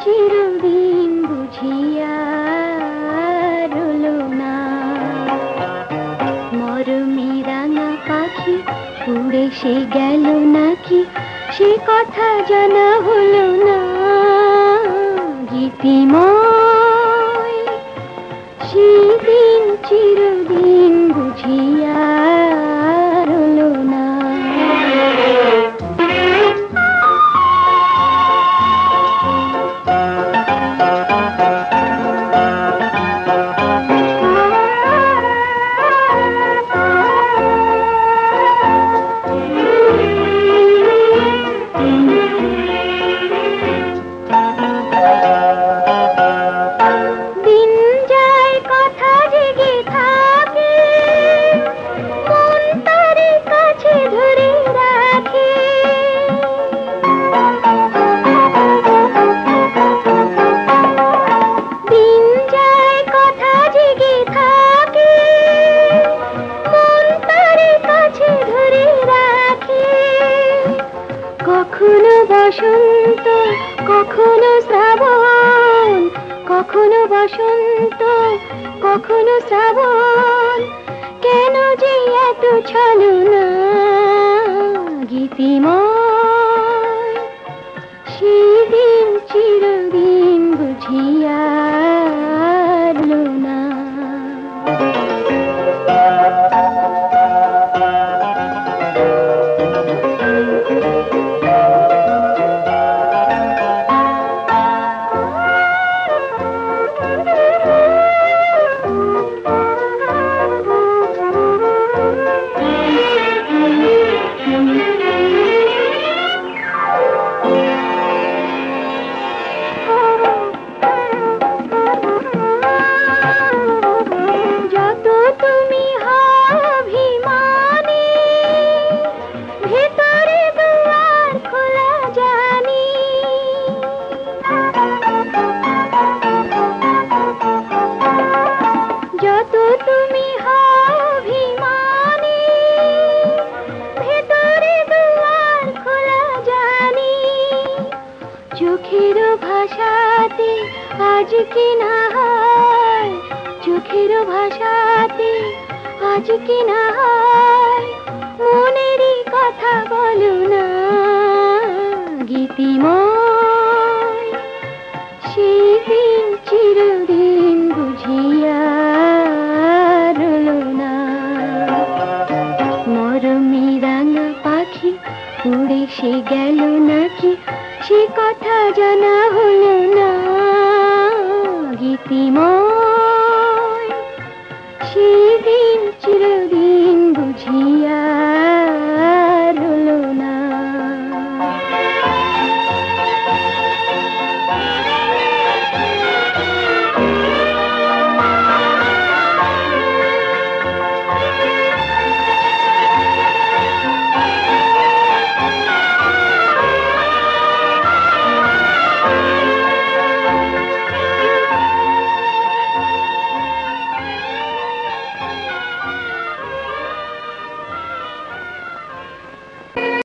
চিরদিন বুঝিয়া রইলো না। মরমে রাঙা পাখি উড়ে সে গেল নাকি, সে কথা জানা হলো না। গীতিময় সেদিন চিরদিন বুঝিয়া রইলো না। দিন যায় কথা জেগে থাকে, মন তারে কাছে ধরে রাখে। দিন যায় কথা জেগে থাকে, মন তারে কাছে ধরে রাখে। কখনো বসন্ত, কখনো শ্রাবণ, কখনো বসন্ত, কখনো শ্রাবণ, কেন যে এত ছলনা। গীতিময় সেদিন চিরদিন বুঝিয়া রইলো না। যত তুমি অভিমানী, ভেতরে দুয়ার খোলা জানি। যত তুমি অভিমানী, ভেতরে দুয়ার খোলা জানি। চোখের ভাষাতে আজ কি না হয়, চোখের ভাষাতে আজ কি না হয়, মনেরই কথা বলো না। গীতিময়